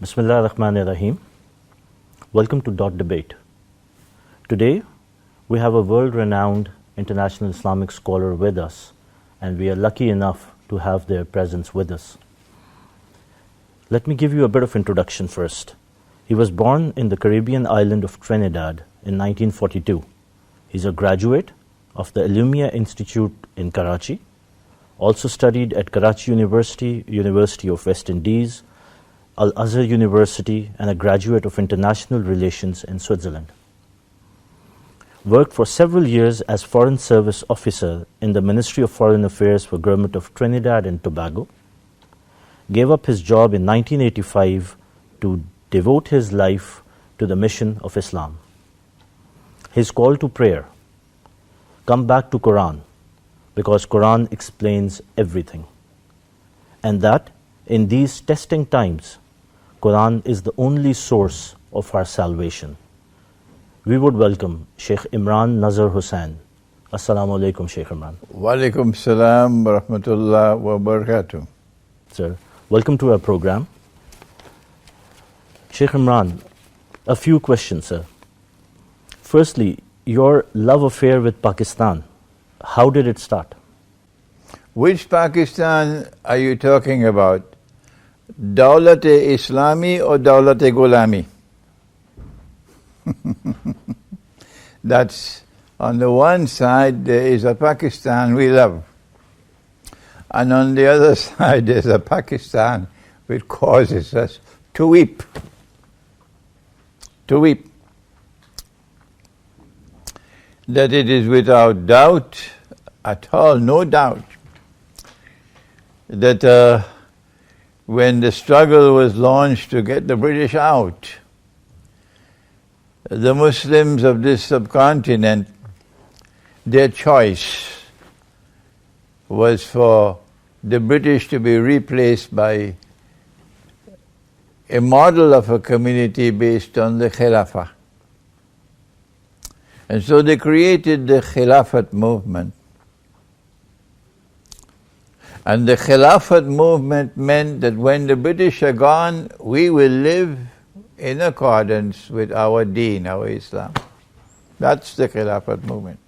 Bismillah ar-Rahman ar-Rahim. Welcome to Dot Debate. Today, we have a world-renowned international Islamic scholar with us, and we are lucky enough to have their presence with us. Let me give you a bit of introduction first. He was born in the Caribbean island of Trinidad in 1942. He's a graduate of the Illumia Institute in Karachi, also studied at Karachi University, University of West Indies, Al-Azhar University, and a graduate of International Relations in Switzerland. Worked for several years as Foreign Service Officer in the Ministry of Foreign Affairs for Government of Trinidad and Tobago. Gave up his job in 1985 to devote his life to the mission of Islam. His call to prayer: come back to Quran, because Quran explains everything. And that in these testing times, Quran is the only source of our salvation. We would welcome Sheikh Imran Hussain. Assalamu alaikum, Sheikh Imran. Wa alaikum salam wa rahmatullah wa barakatuh. Sir, welcome to our program. Sheikh Imran, a few questions, sir. Firstly, your love affair with Pakistan, how did it start? Which Pakistan are you talking about? Dawlat-e-Islami or Dawlat-e-Gulami? That's, on the one side there is a Pakistan we love, and on the other side there's a Pakistan which causes us to weep. To weep. That it is without doubt, at all, no doubt, that when the struggle was launched to get the British out, the Muslims of this subcontinent, their choice was for the British to be replaced by a model of a community based on the Khilafat. And so they created the Khilafat Movement. And the Khilafat Movement meant that when the British are gone, we will live in accordance with our deen, our Islam. That's the Khilafat Movement.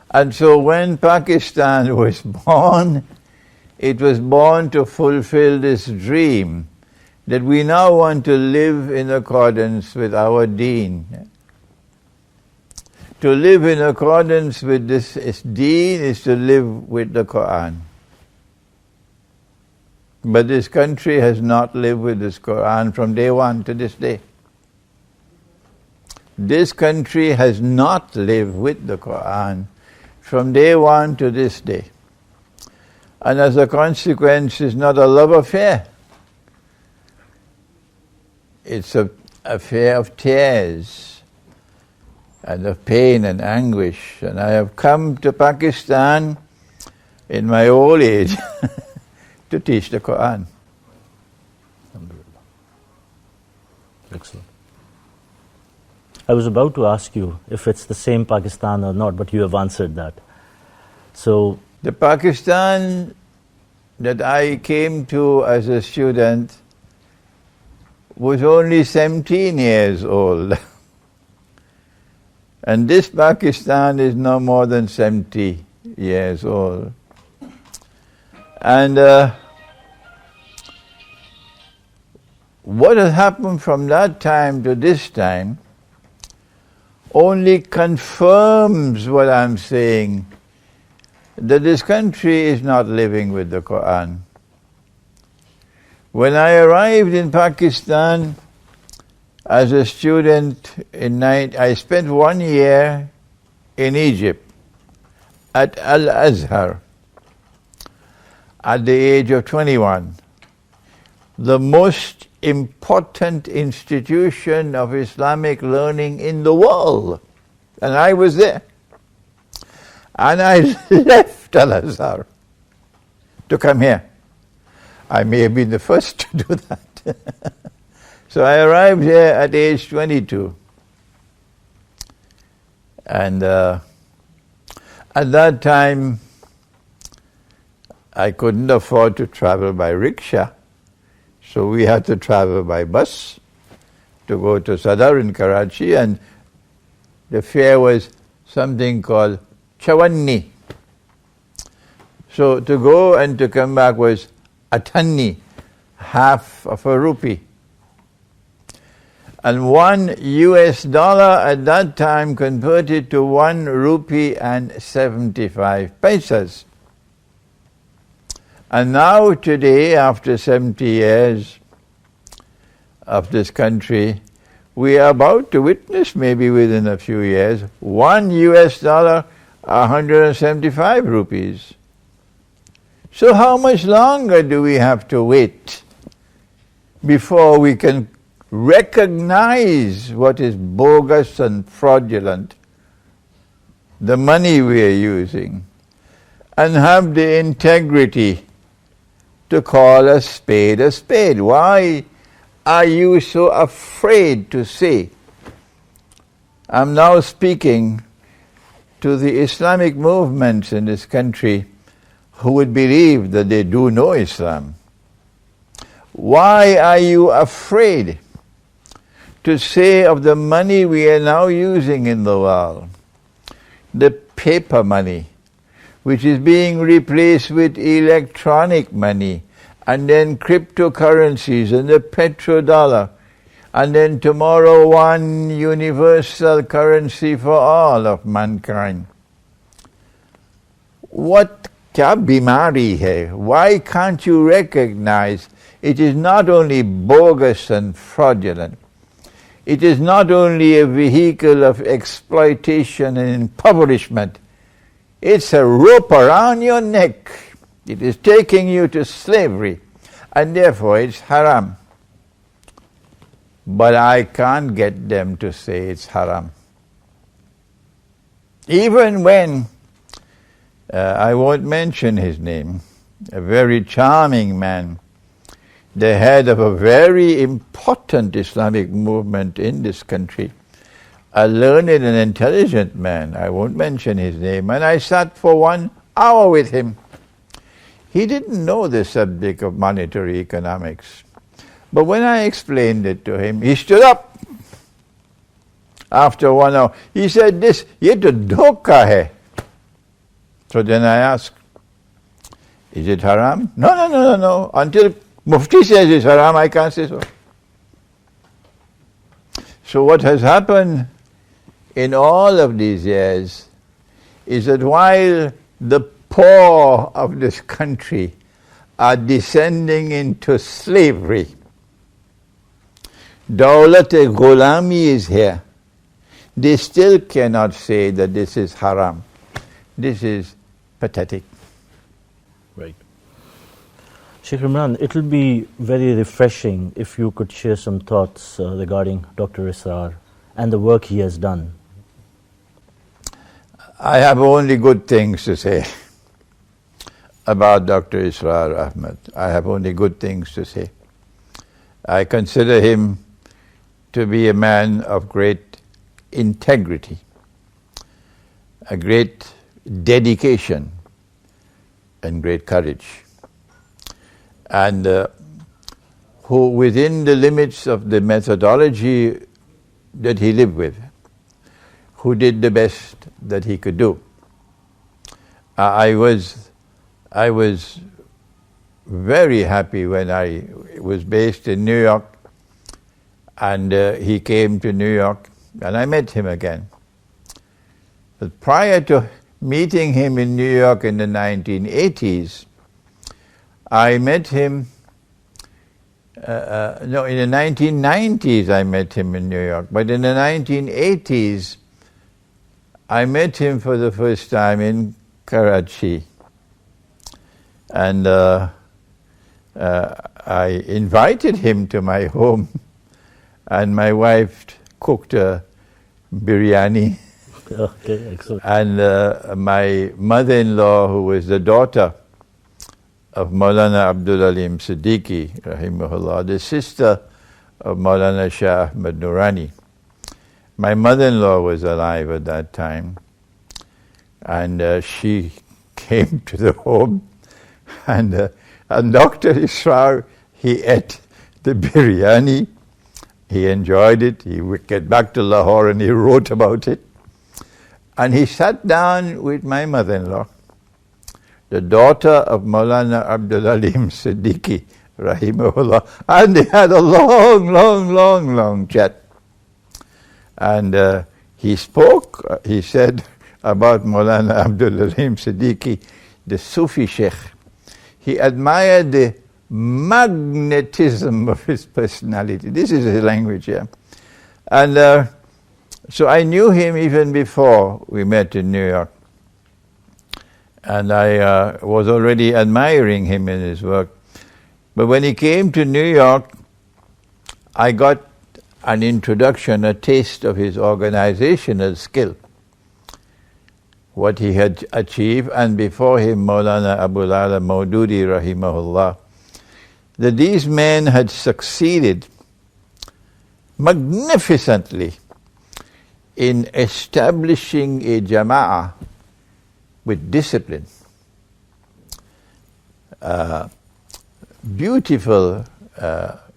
And so when Pakistan was born, it was born to fulfill this dream that we now want to live in accordance with our deen. To live in accordance with this deen is to live with the Quran. But this country has not lived with this Quran from day one to this day. This country has not lived with the Quran from day one to this day. And as a consequence, it's not a love affair. It's an affair of tears and of pain and anguish. And I have come to Pakistan in my old age to teach the Quran. Excellent. I was about to ask you if it's the same Pakistan or not, but you have answered that. So, the Pakistan that I came to as a student was only 17 years old. And this Pakistan is no more than 70 years old. And what has happened from that time to this time only confirms what I'm saying, that this country is not living with the Quran. When I arrived in Pakistan as a student I spent 1 year in Egypt at Al-Azhar at the age of 21, the most important institution of Islamic learning in the world. And I was there. And I left Al-Azhar to come here. I may have been the first to do that. So I arrived here at age 22. And at that time, I couldn't afford to travel by rickshaw. So we had to travel by bus to go to Sadar in Karachi, and the fare was something called chawanni. So to go and to come back was atanni, half of a rupee. And $1 at that time converted to 1 rupee and 75 paisas. And now today, after 70 years of this country, we are about to witness, maybe within a few years, $1, 175 rupees. So how much longer do we have to wait before we can recognize what is bogus and fraudulent, the money we are using, and have the integrity to call a spade a spade? Why are you so afraid to say? I'm now speaking to the Islamic movements in this country who would believe that they do know Islam. Why are you afraid to say of the money we are now using in the world, the paper money, which is being replaced with electronic money, and then cryptocurrencies and the petrodollar, and then tomorrow one universal currency for all of mankind? What kya bimari hai? Why can't you recognize it is not only bogus and fraudulent, it is not only a vehicle of exploitation and impoverishment, it's a rope around your neck. It is taking you to slavery, and therefore it's haram. But I can't get them to say it's haram. Even when, I won't mention his name, a very charming man, the head of a very important Islamic movement in this country, a learned and intelligent man, I won't mention his name, and I sat for 1 hour with him. He didn't know the subject of monetary economics. But when I explained it to him, he stood up after 1 hour. He said, "This, ye to dhoka hai." So then I asked, "Is it haram?" No. Until Mufti says it's haram, I can't say so. So what has happened in all of these years is that while the poor of this country are descending into slavery, Dawlat-e-Ghulami is here. They still cannot say that this is haram. This is pathetic. Right. Sheikh Imran, it will be very refreshing if you could share some thoughts regarding Dr. Israr and the work he has done. I have only good things to say about Dr. Israr Ahmad. I have only good things to say. I consider him to be a man of great integrity, a great dedication, and great courage, and who, within the limits of the methodology that he lived with, who did the best that he could do. I was very happy when I was based in New York, and he came to New York, and I met him again. But prior to meeting him in New York in the 1980s, I met him, in the 1990s I met him in New York, but in the 1980s I met him for the first time in Karachi. And I invited him to my home, and my wife cooked a biryani. Okay, excellent. And my mother-in-law, who was the daughter of Maulana Abdul Alim Siddiqui, rahimahullah, the sister of Maulana Shah Ahmad Nurani. My mother-in-law was alive at that time, and she came to the home, and Dr. Israr, he ate the biryani. He enjoyed it. He would get back to Lahore and he wrote about it. And he sat down with my mother-in-law, the daughter of Maulana Abdul Alim Siddiqui, rahimahullah, and they had a long chat. And he spoke, he said about Maulana Abdul Alim Siddiqui, the Sufi Sheikh. He admired the magnetism of his personality. This is his language, yeah. And so I knew him even before we met in New York. And I was already admiring him in his work. But when he came to New York, I got an introduction, a taste of his organizational skill, what he had achieved, and before him Maulana Abul Ala Maududi rahimahullah, that these men had succeeded magnificently in establishing a jama'ah with discipline, beautiful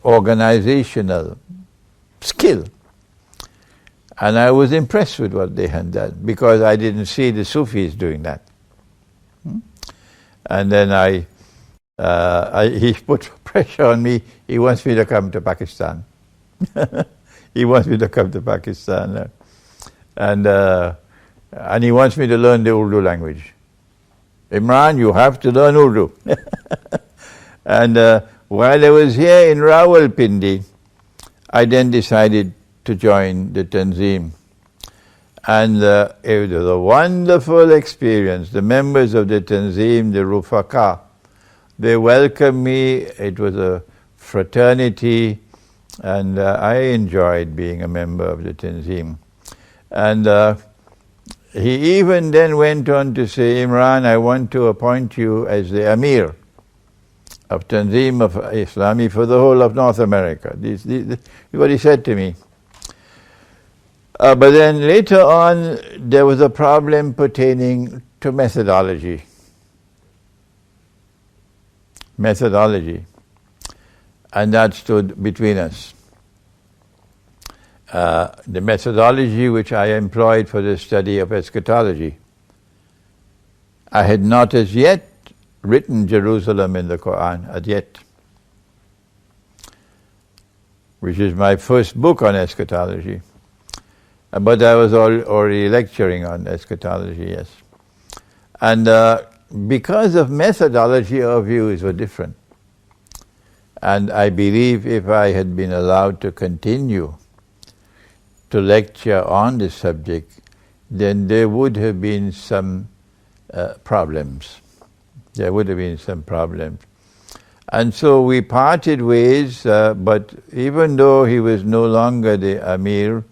organizational skill. And I was impressed with what they had done, because I didn't see the Sufis doing that. And then he put pressure on me. He wants me to come to Pakistan. He wants me to come to Pakistan. And he wants me to learn the Urdu language. Imran, you have to learn Urdu. And while I was here in Rawalpindi, I then decided to join the Tanzim. And it was a wonderful experience. The members of the Tanzim, the Rufaka, they welcomed me. It was a fraternity, and I enjoyed being a member of the Tanzim. And he even then went on to say, Imran, I want to appoint you as the Amir of Tanzim of Islamic for the whole of North America. This is what he said to me. But then later on, there was a problem pertaining to methodology. And that stood between us. The methodology which I employed for the study of eschatology. I had not as yet written Jerusalem in the Quran, as yet, which is my first book on eschatology. But I was already lecturing on eschatology, yes. And because of methodology, our views were different. And I believe if I had been allowed to continue to lecture on this subject, then there would have been some problems. There would have been some problems. And so we parted ways, but even though he was no longer the Amir,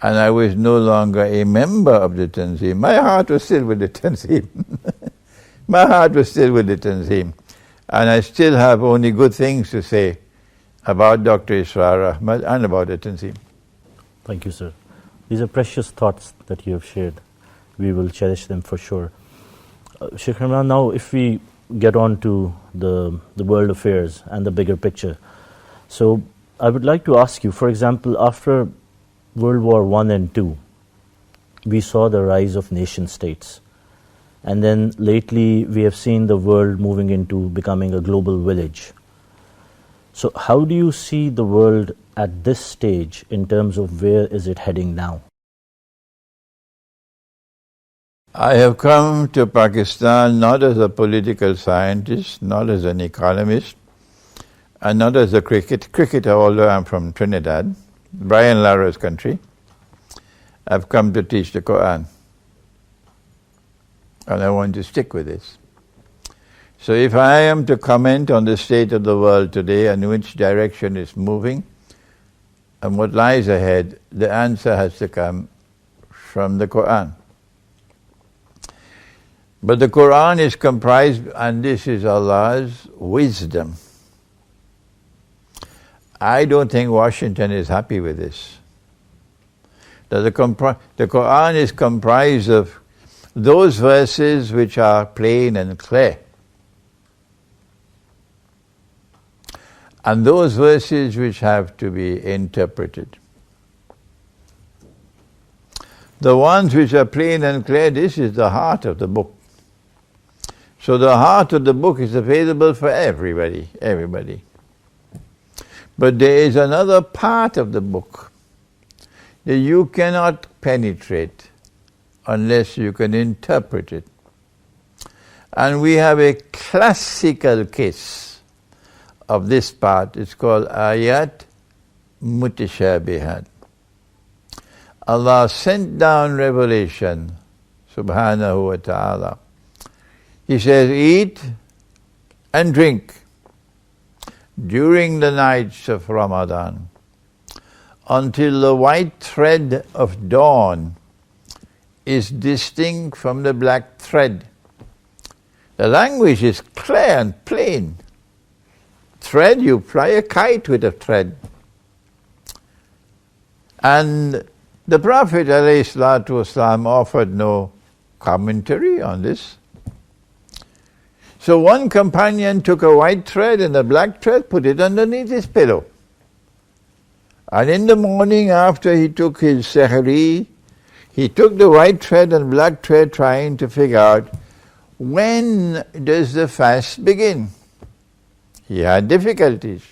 and I was no longer a member of the Tanzim, my heart was still with the Tanzim. My heart was still with the Tanzim. And I still have only good things to say about Dr. Israr Ahmad and about the Tanzim. Thank you, sir. These are precious thoughts that you have shared. We will cherish them for sure. Sheikh Imran, now if we get on to the world affairs and the bigger picture. So I would like to ask you, for example, after World War I and II, we saw the rise of nation states. And then lately we have seen the world moving into becoming a global village. So how do you see the world at this stage in terms of where is it heading now? I have come to Pakistan not as a political scientist, not as an economist, and not as a cricketer, although I'm from Trinidad, Brian Lara's country. I've come to teach the Quran. And I want to stick with this. So if I am to comment on the state of the world today and which direction it's moving and what lies ahead, the answer has to come from the Quran. But the Quran is comprised, and this is Allah's wisdom. I don't think Washington is happy with this. That the Quran is comprised of those verses which are plain and clear. and those verses which have to be interpreted. The ones which are plain and clear, this is the heart of the book. So the heart of the book is available for everybody. But there is another part of the book that you cannot penetrate unless you can interpret it. And we have a classical case of this part. It's called Ayat Mutism. Allah sent down revelation, subhanahu wa ta'ala. He says, eat and drink during the nights of Ramadan until the white thread of dawn is distinct from the black thread. The language is clear and plain. Thread, you fly a kite with a thread. And the Prophet ﷺ offered no commentary on this. So one companion took a white thread and a black thread, put it underneath his pillow. And in the morning after he took his sahri, he took the white thread and black thread trying to figure out when does the fast begin. He had difficulties.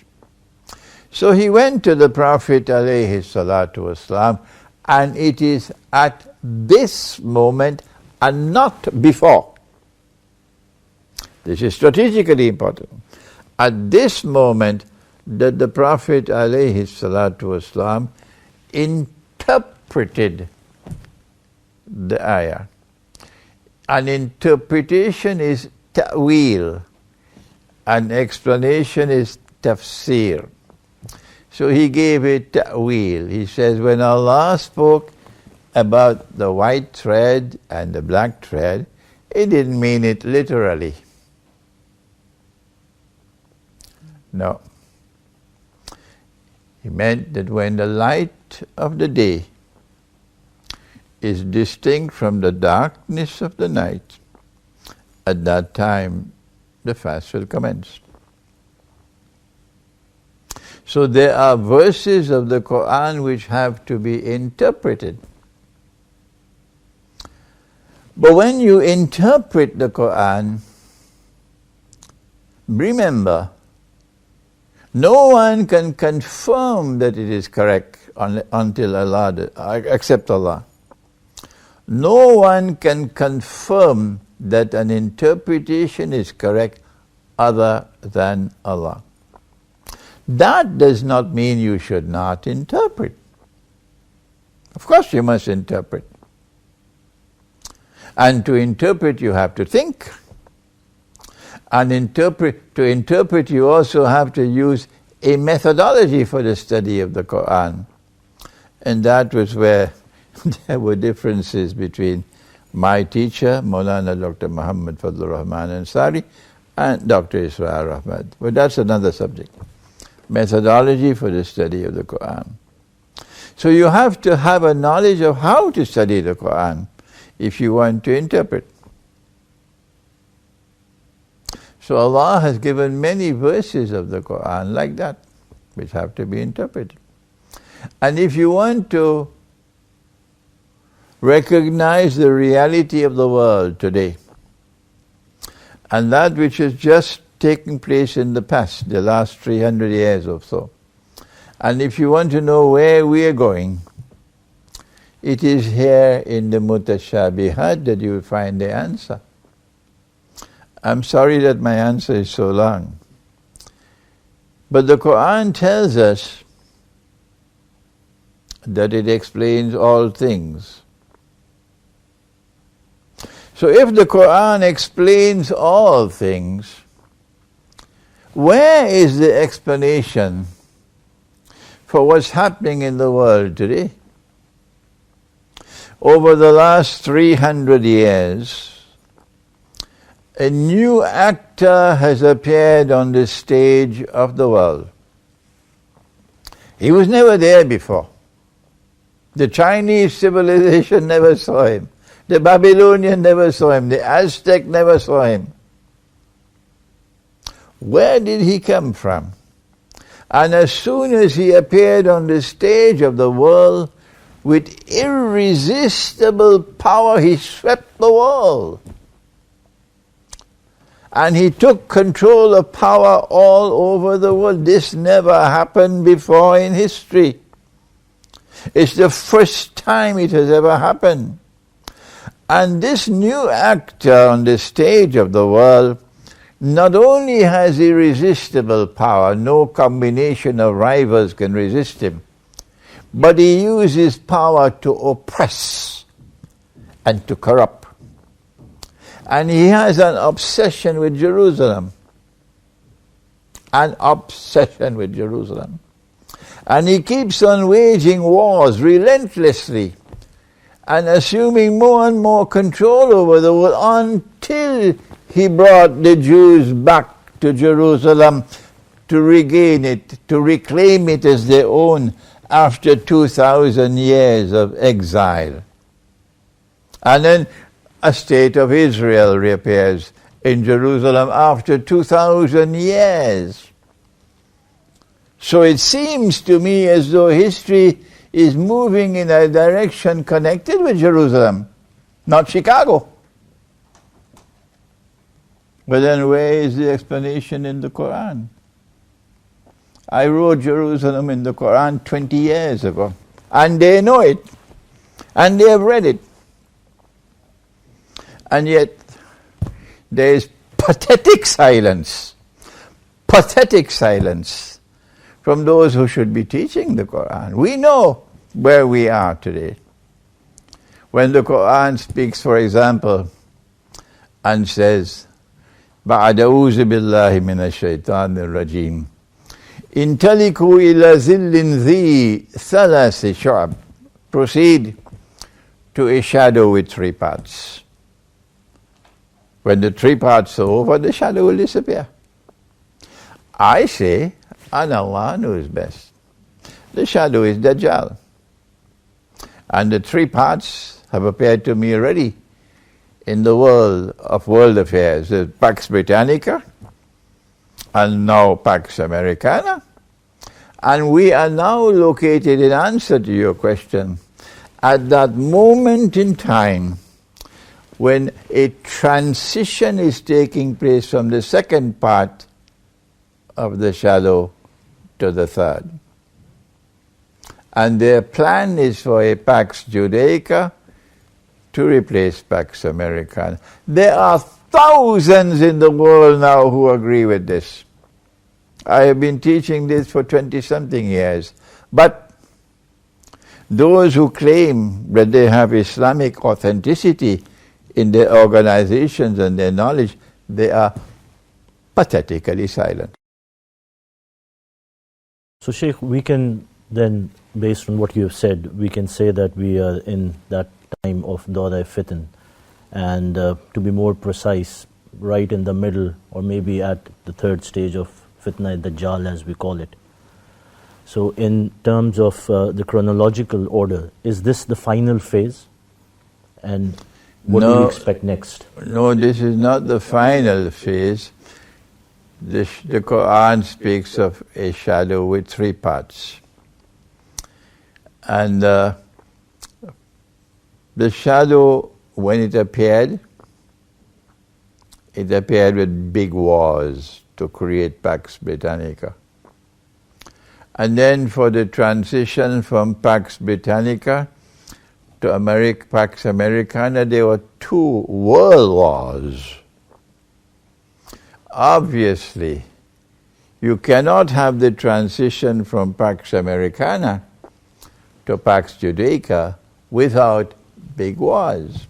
So he went to the Prophet ﷺ, and it is at this moment and not before. This is strategically important. At this moment that the Prophet ﷺ interpreted the ayah. An interpretation is ta'wil. An explanation is tafsir. So he gave it ta'wil. He says when Allah spoke about the white thread and the black thread, he didn't mean it literally. No. He meant that when the light of the day is distinct from the darkness of the night, at that time the fast will commence. So there are verses of the Quran which have to be interpreted. But when you interpret the Quran, remember, no one can confirm that it is correct until Allah, except Allah. No one can confirm that an interpretation is correct other than Allah. That does not mean you should not interpret. Of course you must interpret. And to interpret you have to think. And to interpret you also have to use a methodology for the study of the Quran. And that was where there were differences between my teacher, Maulana Dr. Muhammad Fadlur Rahman Ansari, and Dr. Israr Ahmad. But that's another subject. Methodology for the study of the Quran. So you have to have a knowledge of how to study the Quran if you want to interpret. So Allah has given many verses of the Quran like that, which have to be interpreted. And if you want to recognize the reality of the world today, and that which has just taken place in the past, the last 300 years or so, and if you want to know where we are going, it is here in the Mutashabihat that you will find the answer. I'm sorry that my answer is so long. But the Quran tells us that it explains all things. So if the Quran explains all things, where is the explanation for what's happening in the world today? Over the last 300 years, a new actor has appeared on the stage of the world. He was never there before. The Chinese civilization never saw him. The Babylonian never saw him. The Aztec never saw him. Where did he come from? And as soon as he appeared on the stage of the world, with irresistible power, he swept the world. And he took control of power all over the world. This never happened before in history. It's the first time it has ever happened. And this new actor on the stage of the world not only has irresistible power, no combination of rivals can resist him, but he uses power to oppress and to corrupt. And he has an obsession with Jerusalem. An obsession with Jerusalem. And he keeps on waging wars relentlessly and assuming more and more control over the world until he brought the Jews back to Jerusalem to regain it, to reclaim it as their own after 2,000 years of exile. And then a state of Israel reappears in Jerusalem after 2,000 years. So it seems to me as though history is moving in a direction connected with Jerusalem, not Chicago. But then where is the explanation in the Quran? I wrote Jerusalem in the Quran 20 years ago, and they know it, and they have read it. And yet there is pathetic silence from those who should be teaching the Quran. We know where we are today. When the Quran speaks, for example, and says, بَعْدَ أَعُوذُ بِاللَّهِ مِنَ الشَّيْطَانِ الرَّجِيمِ انطلقوا إلى ظل ذي ثلاث شعب. Proceed to a shadow with three parts. When the three parts are over, the shadow will disappear. I say, and Allah knows best. The shadow is Dajjal. And the three parts have appeared to me already in the world of world affairs. There's Pax Britannica, and now Pax Americana. And we are now located, in answer to your question, at that moment in time when a transition is taking place from the second part of the shadow to the third. And their plan is for a Pax Judaica to replace Pax Americana. There are thousands in the world now who agree with this. I have been teaching this for 20-something years. But those who claim that they have Islamic authenticity in their organizations and their knowledge, they are pathetically silent. So Sheikh, we can then, based on what you have said, we can say that we are in that time of Dawda Fitan, and to be more precise, right in the middle, or maybe at the third stage of Fitna Dajjal, as we call it. So in terms of the chronological order, is this the final phase? And what do you expect next? No, this is not the final phase. The Quran speaks of a shadow with three parts. And the shadow, when it appeared with big wars to create Pax Britannica. And then for the transition from Pax Britannica to Pax Americana, there were two world wars. Obviously, you cannot have the transition from Pax Americana to Pax Judaica without big wars.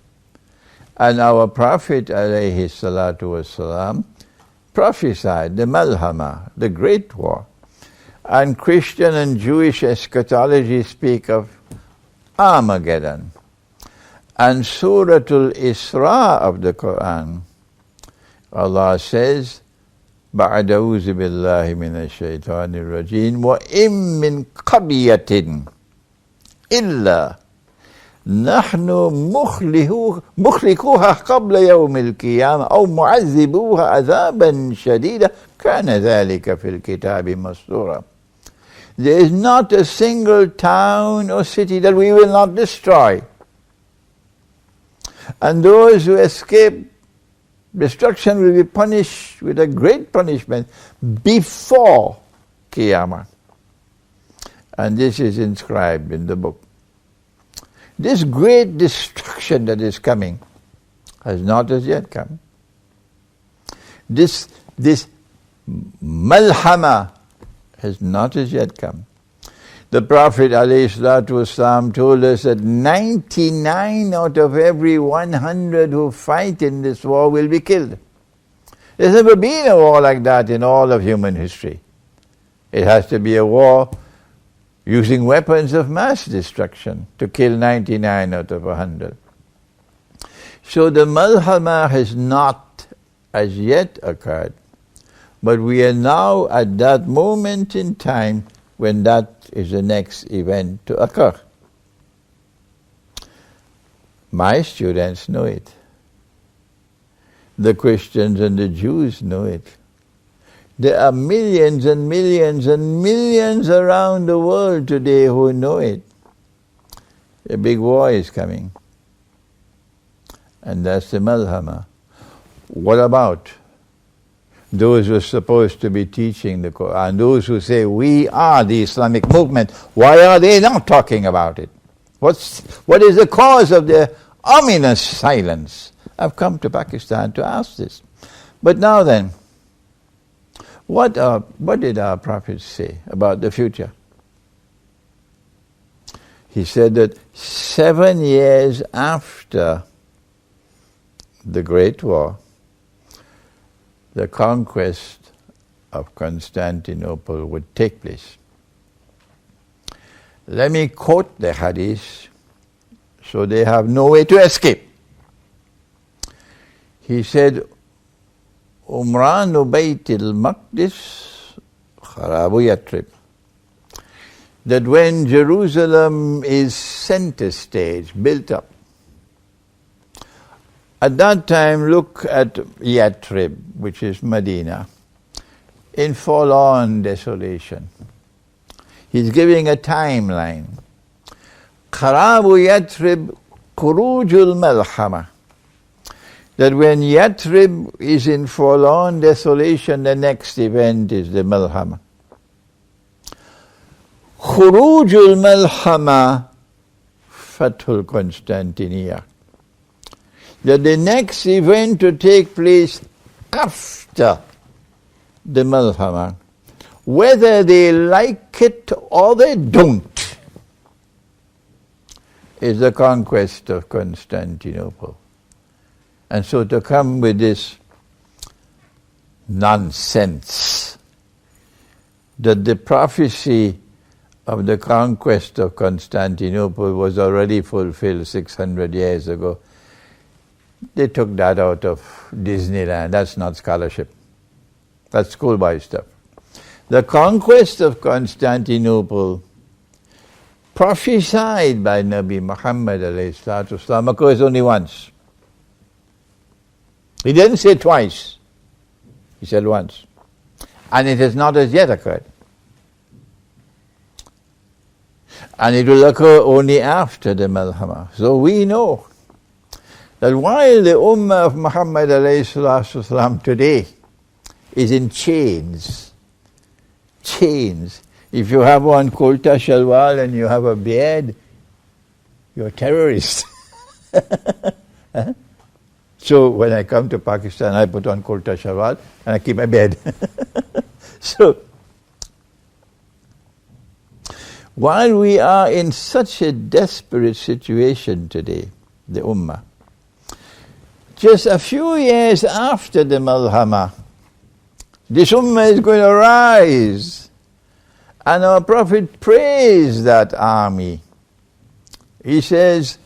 And our Prophet alayhi salatu wasalam prophesied the Malhama, the Great War. And Christian and Jewish eschatology speak of Armageddon. And Suratul Isra of the Quran, Allah says, بَعْدَ أَعُوذُ بِاللَّهِ مِنَ الشَّيْطَانِ الرَّجِيمِ وَإِن مِّن قَرْيَةٍ إِلَّا نَحْنُ مُخْلِقُوهَا قَبْلَ يَوْمِ الْقِيَامَةِ أَوْ مُعَذِّبُوهَا عَذَابًا شَدِيدًا كَانَ ذَلِكَ فِي الْكِتَابِ مَسْطُورًا. There is not a single town or city that we will not destroy. And those who escape destruction will be punished with a great punishment before Qiyamah. And this is inscribed in the book. This great destruction that is coming has not as yet come. This malhama has not as yet come. The Prophet ﷺ told us that 99 out of every 100 who fight in this war will be killed. There's never been a war like that in all of human history. It has to be a war using weapons of mass destruction to kill 99 out of 100. So the malhama has not as yet occurred, but we are now at that moment in time when that is the next event to occur. My students know it. The Christians and the Jews know it. There are millions and millions and millions around the world today who know it. A big war is coming. And that's the malhama. What about those who are supposed to be teaching the Quran, those who say, we are the Islamic movement? Why are they not talking about it? What is the cause of their ominous silence? I've come to Pakistan to ask this. But now then, what did our Prophet say about the future? He said that 7 years after the Great War, the conquest of Constantinople would take place. Let me quote the hadith so they have no way to escape. He said, Umranu Baytil Maqdis Kharabu Yatrib. That when Jerusalem is center stage, built up, at that time, look at Yatrib, which is Medina, in forlorn desolation. He's giving a timeline. Kharabu Yatrib Khurujul Malhama. That when Yatrib is in forlorn desolation, the next event is the Malhama. Khurujul Malhama Fathul Constantinia. That the next event to take place after the Malhama, whether they like it or they don't, is the conquest of Constantinople. And so to come with this nonsense that the prophecy of the conquest of Constantinople was already fulfilled 600 years ago, they took that out of Disneyland. That's not scholarship. That's schoolboy stuff. The conquest of Constantinople, prophesied by Nabi Muhammad ﷺ, occurs only once. He didn't say twice. He said once. And it has not as yet occurred. And it will occur only after the Malhama. So we know that while the Ummah of Muhammad ﷺ today is in chains, if you have on Kulta Shalwal and you have a beard, you're a terrorist. So when I come to Pakistan, I put on Kulta Shalwal and I keep my beard. So, while we are in such a desperate situation today, the Ummah, just a few years after the Malhama, this Ummah is going to rise. And our Prophet praised that army. He says,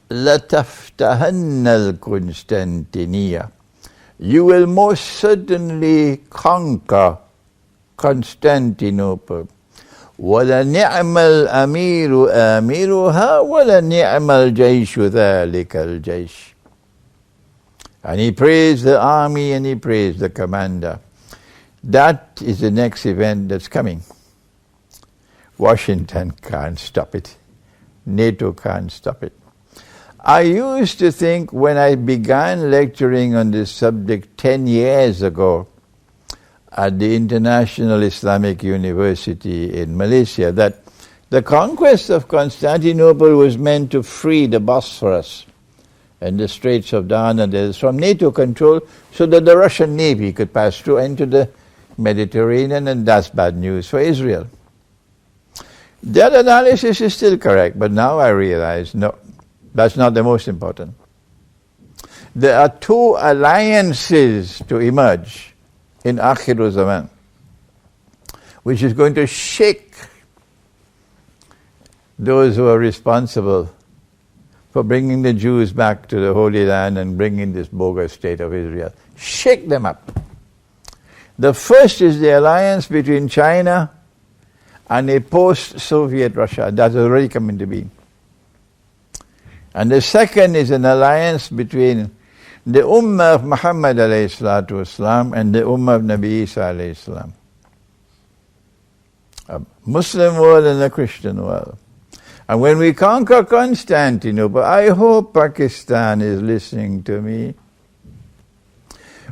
لَتَفْتَهَنَّ الْقُنْسْتَنْتِنِيَّةِ. You will most certainly conquer Constantinople. وَلَنِعْمَ الْأَمِيرُ آمِرُهَا وَلَنِعْمَ الْجَيْشُ ذَلِكَ الْجَيْشُ. And he praised the army and he praised the commander. That is the next event that's coming. Washington can't stop it. NATO can't stop it. I used to think when I began lecturing on this subject 10 years ago at the International Islamic University in Malaysia that the conquest of Constantinople was meant to free the Bosphorus and the Straits of Dardanelles from NATO control so that the Russian Navy could pass through into the Mediterranean, and that's bad news for Israel. That analysis is still correct, but now I realize, no, that's not the most important. There are two alliances to emerge in Akhir Zaman, which is going to shake those who are responsible for bringing the Jews back to the Holy Land and bringing this bogus state of Israel. Shake them up. The first is the alliance between China and a post-Soviet Russia. That's already come into being. And the second is an alliance between the Ummah of Muhammad alayhi salatu wasalam and the Ummah of Nabi Isa alayhi salam. A Muslim world and a Christian world. And when we conquer Constantinople, I hope Pakistan is listening to me.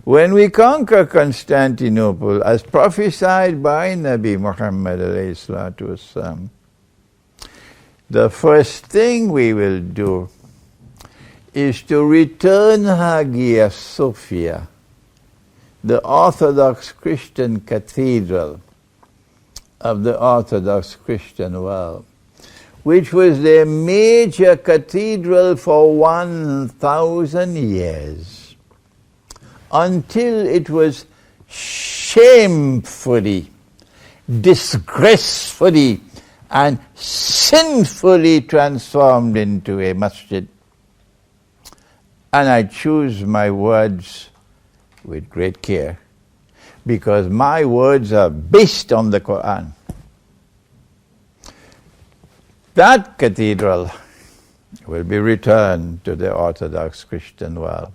When we conquer Constantinople, as prophesied by Nabi Muhammad alayhi salatu wasalam, the first thing we will do is to return Hagia Sophia, the Orthodox Christian cathedral of the Orthodox Christian world, which was their major cathedral for 1,000 years, until it was shamefully, disgracefully, and sinfully transformed into a masjid. And I choose my words with great care, because my words are based on the Quran. That cathedral will be returned to the Orthodox Christian world.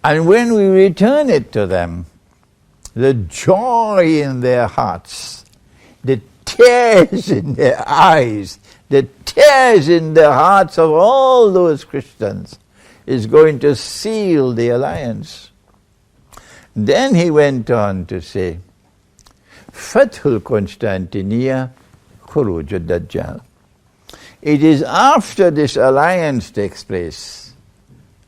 And when we return it to them, the joy in their hearts, the tears in their eyes, the tears in the hearts of all those Christians is going to seal the alliance. Then he went on to say, Fathul Constantinia, Khuruj ad-Dajjal. It is after this alliance takes place,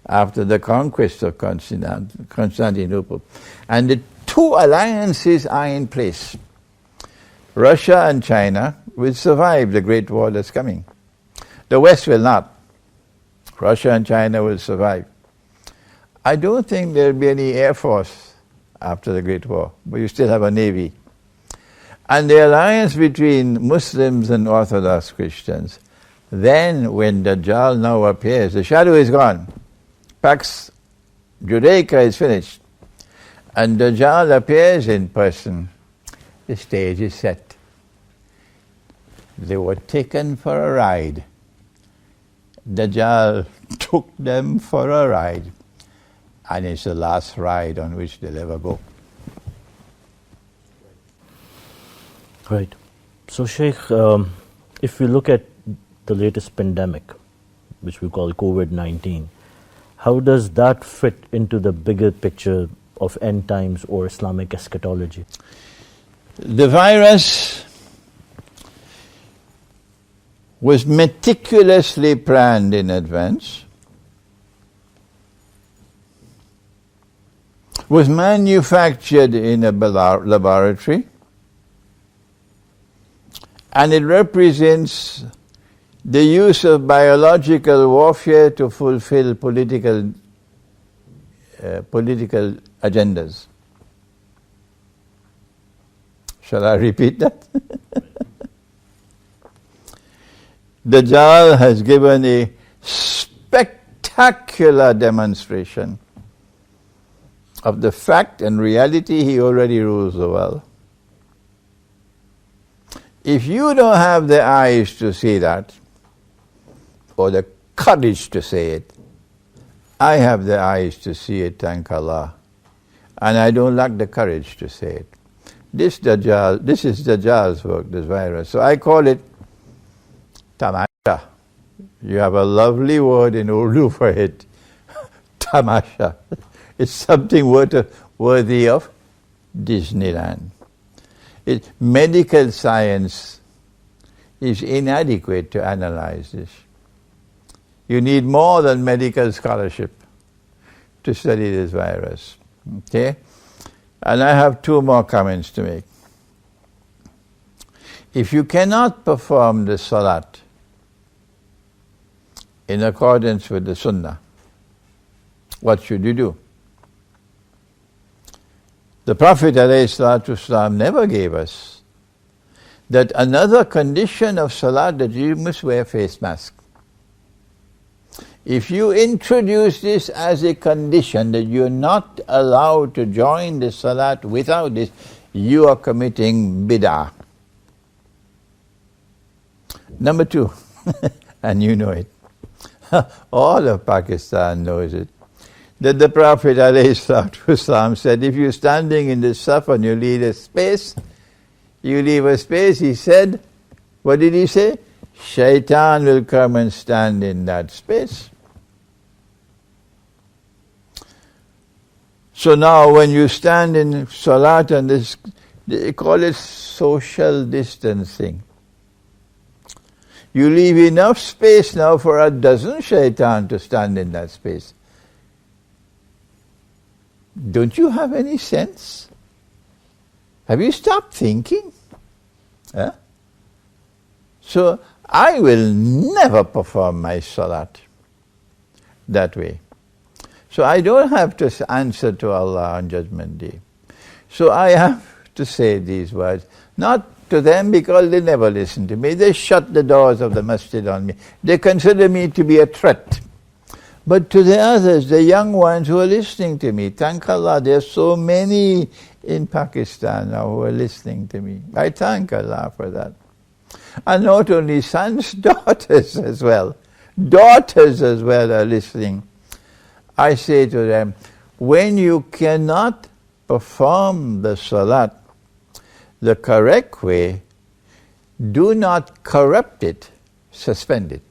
after the conquest of Constantinople, and the two alliances are in place. Russia and China will survive the Great War that's coming. The West will not. Russia and China will survive. I don't think there will be any air force after the Great War, but you still have a navy. And the alliance between Muslims and Orthodox Christians, then when Dajjal now appears, the shadow is gone. Pax Judaica is finished. And Dajjal appears in person. The stage is set. They were taken for a ride. Dajjal took them for a ride. And it's the last ride on which they'll ever go. Right. So, Sheikh, if we look at the latest pandemic, which we call COVID-19, how does that fit into the bigger picture of end times or Islamic eschatology? The virus was meticulously planned in advance, was manufactured in a laboratory, and it represents the use of biological warfare to fulfill political agendas. Shall I repeat that? Dajjal has given a spectacular demonstration of the fact and reality he already rules the world. If you don't have the eyes to see that, or the courage to say it, I have the eyes to see it, thank Allah. And I don't lack the courage to say it. this is Dajjal's work, this virus. So I call it tamasha. You have a lovely word in Urdu for it, tamasha. It's something worthy of Disneyland. Medical science is inadequate to analyze this. You need more than medical scholarship to study this virus. Okay? And I have two more comments to make. If you cannot perform the salat in accordance with the sunnah, what should you do? The Prophet ﷺ never gave us that another condition of salat that you must wear face mask. If you introduce this as a condition that you're not allowed to join the salat without this, you are committing bid'ah. Number two, and you know it, all of Pakistan knows it, that the Prophet ﷺ said, if you're standing in the saf and you leave a space, he said, what did he say? Shaitan will come and stand in that space. So now when you stand in salat and this, they call it social distancing. You leave enough space now for a dozen shaitan to stand in that space. Don't you have any sense? Have you stopped thinking? Huh? So I will never perform my salat that way. So I don't have to answer to Allah on Judgment Day. So I have to say these words, not to them because they never listen to me. They shut the doors of the masjid on me. They consider me to be a threat. But to the others, the young ones who are listening to me, thank Allah, there are so many in Pakistan now who are listening to me. I thank Allah for that. And not only sons, daughters as well. Daughters as well are listening. I say to them, when you cannot perform the salat the correct way, do not corrupt it, suspend it.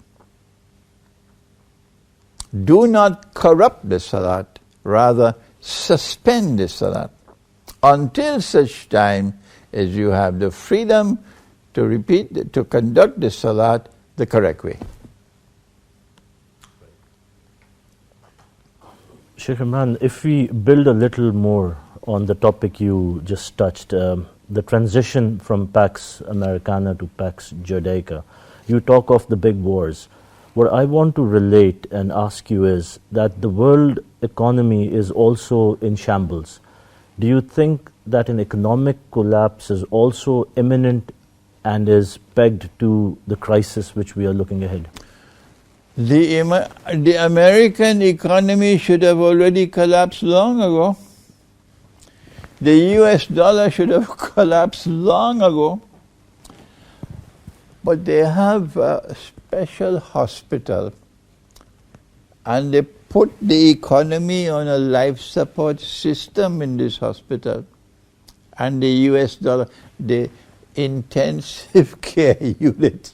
Do not corrupt the salat, rather suspend the salat until such time as you have the freedom to conduct the salat the correct way. Sheikh Imran, if we build a little more on the topic you just touched, the transition from Pax Americana to Pax Judaica, you talk of the big wars. What I want to relate and ask you is that the world economy is also in shambles. Do you think that an economic collapse is also imminent and is pegged to the crisis which we are looking ahead? The American economy should have already collapsed long ago. The US dollar should have collapsed long ago. But they have a special hospital and they put the economy on a life support system in this hospital. And the US dollar, the intensive care unit.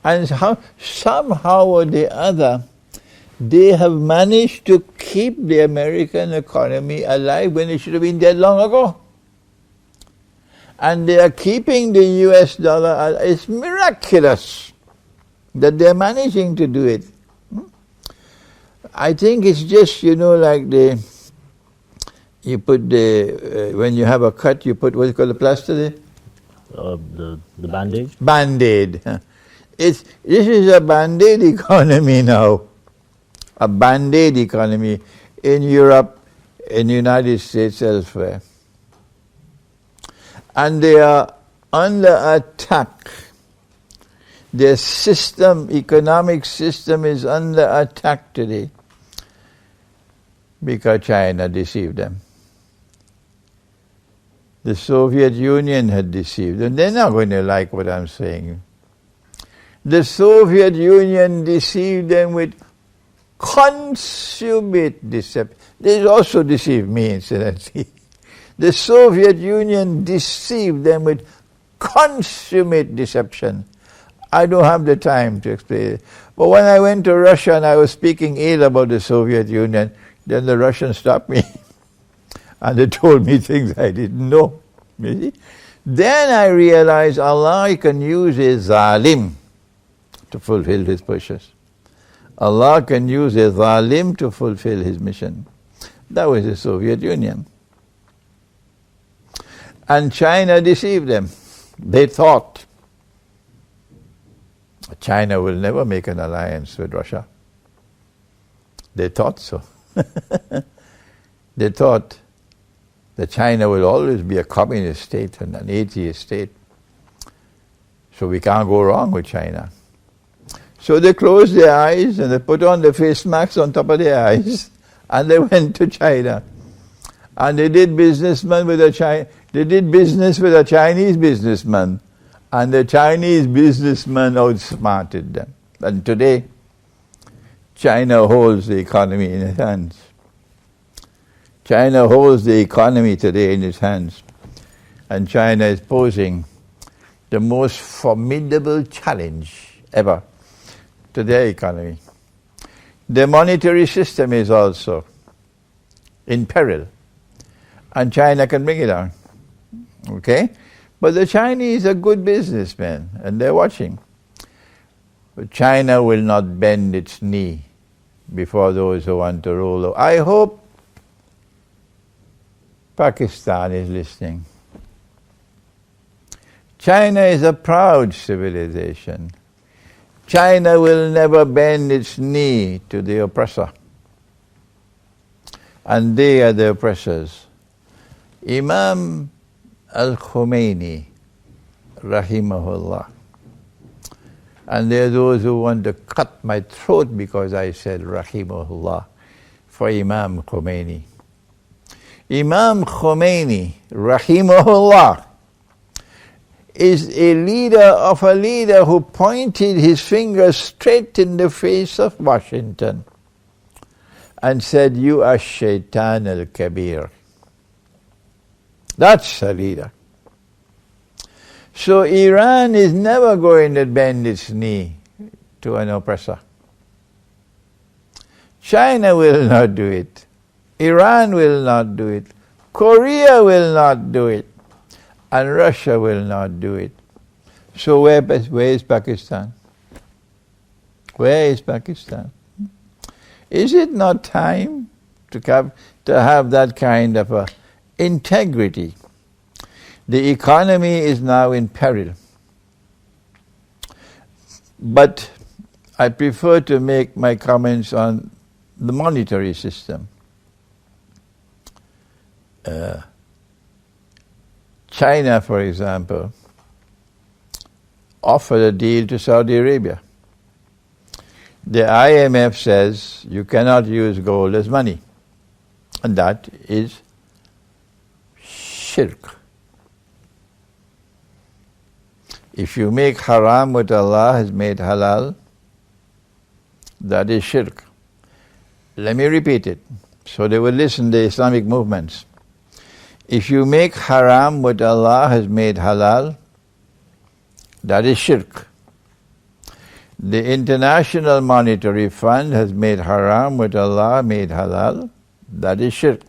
And somehow or the other, they have managed to keep the American economy alive when it should have been dead long ago. And they are keeping the US dollar alive. It's miraculous that they're managing to do it. I think it's just, like you put when you have a cut, you put, what's it called, the plaster there? The Band-Aid? Band-Aid. This is a Band-Aid economy now. A Band-Aid economy in Europe, in the United States, elsewhere. And they are under attack. Their economic system is under attack today because China deceived them. The Soviet Union had deceived them. They're not going to like what I'm saying. The Soviet Union deceived them with consummate deception. They also deceived me, incidentally. The Soviet Union deceived them with consummate deception. I don't have the time to explain it. But when I went to Russia and I was speaking ill about the Soviet Union, then the Russians stopped me. And they told me things I didn't know. You see? Then I realized Allah can use a zalim to fulfill his purpose. Allah can use a zalim to fulfill his mission. That was the Soviet Union. And China deceived them. They thought China will never make an alliance with Russia. They thought so. They thought that China will always be a communist state and an atheist state. So we can't go wrong with China. So they closed their eyes and they put on the face masks on top of their eyes and they went to China. And they did business with a Chinese businessman. And the Chinese businessman outsmarted them. And today, China holds the economy in its hands. China holds the economy today in its hands. And China is posing the most formidable challenge ever to their economy. The monetary system is also in peril. And China can bring it down. Okay? But the Chinese are good businessmen, and they're watching. But China will not bend its knee before those who want to rule over. I hope Pakistan is listening. China is a proud civilization. China will never bend its knee to the oppressor. And they are the oppressors. Imam al-Khomeini, rahimahullah. And there are those who want to cut my throat because I said rahimahullah for Imam Khomeini. Imam Khomeini, rahimahullah, is a leader who pointed his finger straight in the face of Washington and said, "You are Shaitan al-Kabir." That's a leader. So Iran is never going to bend its knee to an oppressor. China will not do it. Iran will not do it. Korea will not do it. And Russia will not do it. So where is Pakistan? Where is Pakistan? Is it not time to have that kind of integrity? The economy is now in peril. But I prefer to make my comments on the monetary system. China, for example, offered a deal to Saudi Arabia. The IMF says you cannot use gold as money. And that is shirk. If you make haram what Allah has made halal, that is shirk. Let me repeat it, so they will listen to the Islamic movements. If you make haram what Allah has made halal, that is shirk. The International Monetary Fund has made haram what Allah made halal, that is shirk.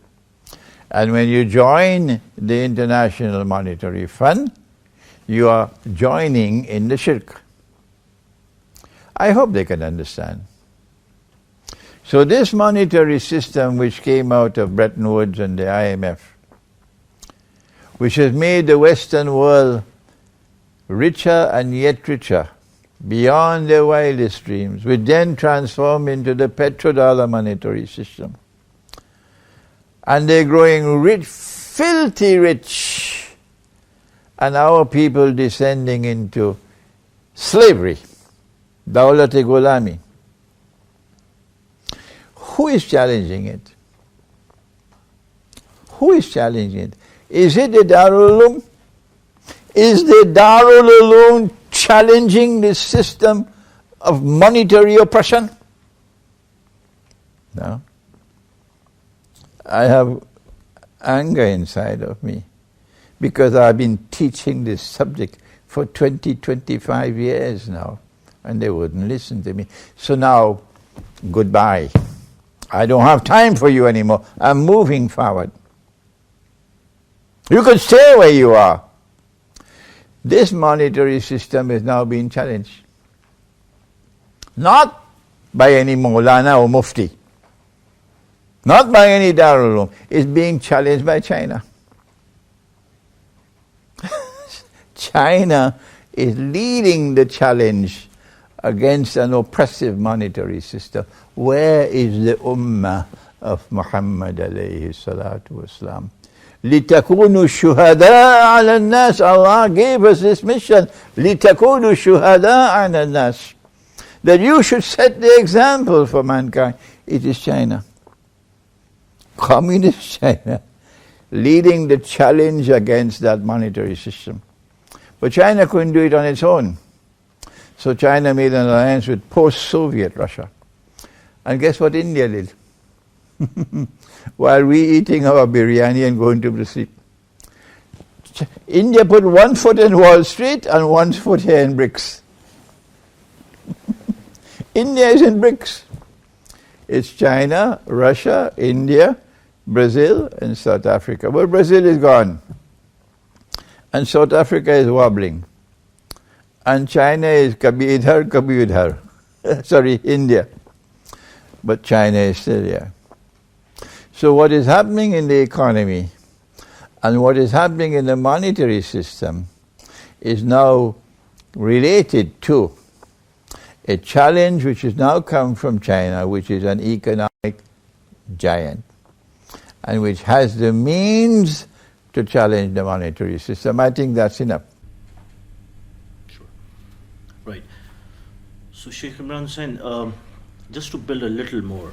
And when you join the International Monetary Fund, you are joining in the shirk. I hope they can understand. So this monetary system which came out of Bretton Woods and the IMF, which has made the Western world richer and yet richer, beyond their wildest dreams, which then transformed into the petrodollar monetary system. And they're growing rich, filthy rich, and our people descending into slavery, dawlat-e gulami. Who is challenging it? Who is challenging it? Is it the Darul Uloom? Is the Darul Uloom challenging this system of monetary oppression? No. I have anger inside of me, because I've been teaching this subject for 20, 25 years now, and they wouldn't listen to me. So now, goodbye. I don't have time for you anymore. I'm moving forward. You can stay where you are. This monetary system is now being challenged. Not by any Maulana or Mufti. Not by any Darul Uloom. It's being challenged by China. China is leading the challenge against an oppressive monetary system. Where is the ummah of Muhammad alayhi salatu wasalam? لِتَكُونُوا شُهَدَاءَ عَلَى النَّاسِ. Allah gave us this mission. لِتَكُونُوا شُهَدَاءَ عَلَى النَّاسِ. That you should set the example for mankind. It is China. Communist China leading the challenge against that monetary system. But China couldn't do it on its own. So China made an alliance with post-Soviet Russia. And guess what India did? While we eating our biryani and going to sleep, India put one foot in Wall Street and one foot here in BRICS. India is in BRICS. It's China, Russia, India, Brazil, and South Africa. Well, Brazil is gone. And South Africa is wobbling. And China is kabhi idhar. Sorry, India. But China is still there. So what is happening in the economy and what is happening in the monetary system is now related to a challenge which has now come from China, which is an economic giant, and which has the means to challenge the monetary system. I think that's enough. Sure. Right. So Sheikh Imran Hussain, just to build a little more,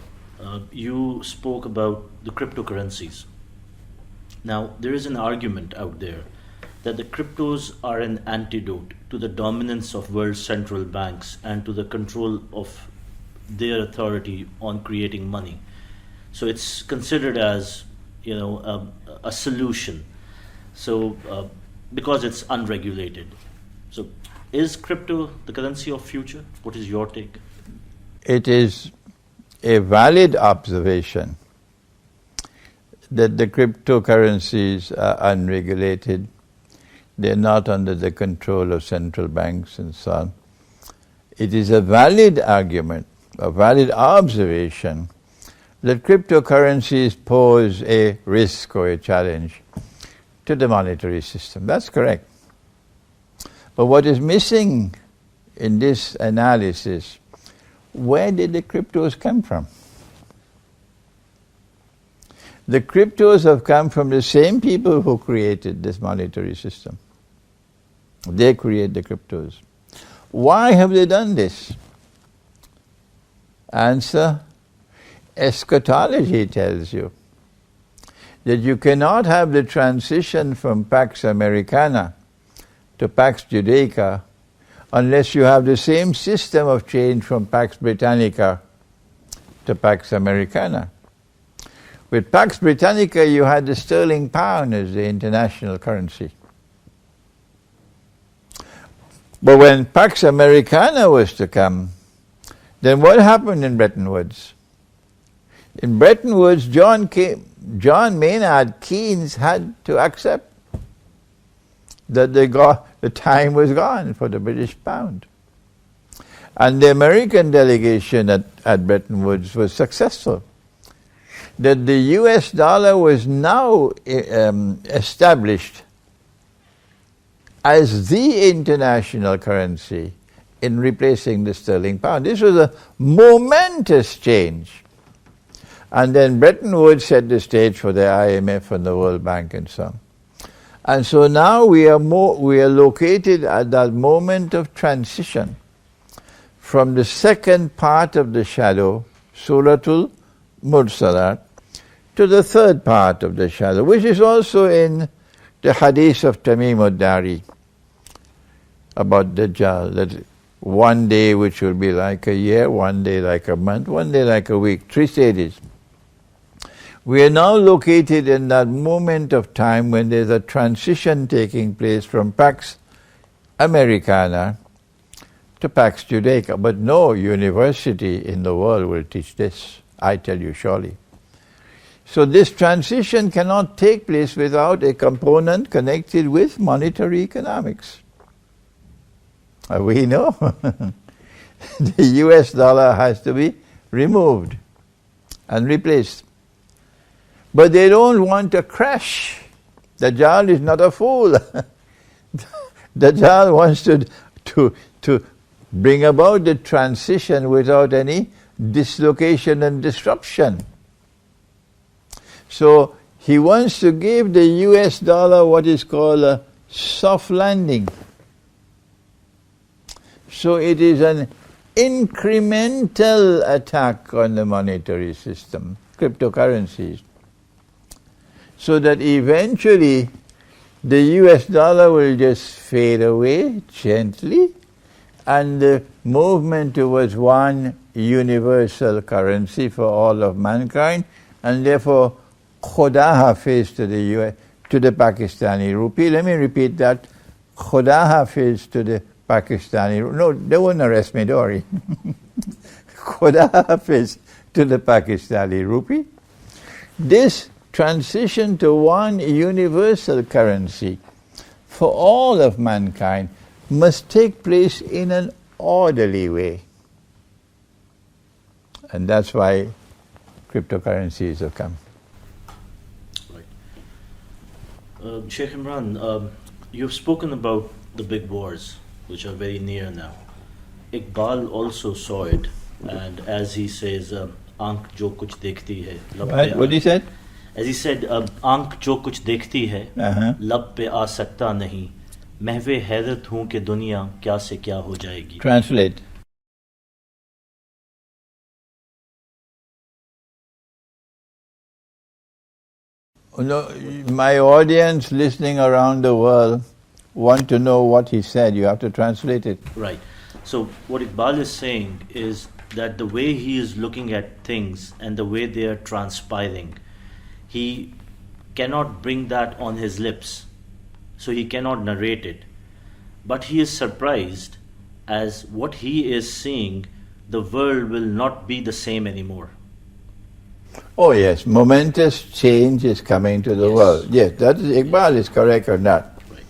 you spoke about the cryptocurrencies. Now, there is an argument out there that the cryptos are an antidote to the dominance of world central banks and to the control of their authority on creating money. So it's considered as, a solution. So because it's unregulated. So is crypto the currency of future? What is your take? It is a valid observation that the cryptocurrencies are unregulated. They're not under the control of central banks and so on. It is a valid argument, a valid observation that cryptocurrencies pose a risk or a challenge to the monetary system. That's correct. But what is missing in this analysis, where did the cryptos come from? The cryptos have come from the same people who created this monetary system. They create the cryptos. Why have they done this? Answer, eschatology tells you that you cannot have the transition from Pax Americana to Pax Judaica unless you have the same system of change from Pax Britannica to Pax Americana. With Pax Britannica you had the sterling pound as the international currency. But when Pax Americana was to come, then what happened in Bretton Woods? In Bretton Woods, John Maynard Keynes had to accept that the time was gone for the British pound. And the American delegation at Bretton Woods was successful. That the US dollar was now established as the international currency in replacing the sterling pound. This was a momentous change. And then Bretton Woods set the stage for the IMF and the World Bank and so on. And so now we are located at that moment of transition from the second part of the shadow, Suratul Mursalat, to the third part of the shadow, which is also in the hadith of Tamim ad-Dari about Dajjal, that one day which will be like a year, one day like a month, one day like a week, 3 stages. We are now located in that moment of time when there's a transition taking place from Pax Americana to Pax Judaica. But no university in the world will teach this, I tell you surely. So this transition cannot take place without a component connected with monetary economics. We know the US dollar has to be removed and replaced. But they don't want a crash. Dajjal is not a fool. Dajjal wants to bring about the transition without any dislocation and disruption. So he wants to give the US dollar what is called a soft landing. So it is an incremental attack on the monetary system, cryptocurrencies, so that eventually the US dollar will just fade away gently, and the movement towards one universal currency for all of mankind, and therefore Khuda Hafiz to the Pakistani rupee. Let me repeat that. Khuda Hafiz to the Pakistani rupee. No, they won't arrest me, don't worry. Khuda Hafiz to the Pakistani rupee. This transition to one universal currency for all of mankind must take place in an orderly way. And that's why cryptocurrencies have come. Sheikh Imran, you've spoken about the big wars, which are very near now. Iqbal also saw it, and as he says, "Aankh jo kuch dekhti hai." Right? What he said? As he said, "Aankh jo kuch dekhti hai, lab pe aa sakta nahi. Mehve hayrat hoon ke duniya kya se kya ho jayegi." Translate. No, my audience listening around the world want to know what he said. You have to translate it. Right. So what Iqbal is saying is that the way he is looking at things and the way they are transpiring, he cannot bring that on his lips, so he cannot narrate it. But he is surprised as what he is seeing, the world will not be the same anymore. Oh yes, momentous change is coming to the world. Yes, that is, Iqbal is correct on that. Right.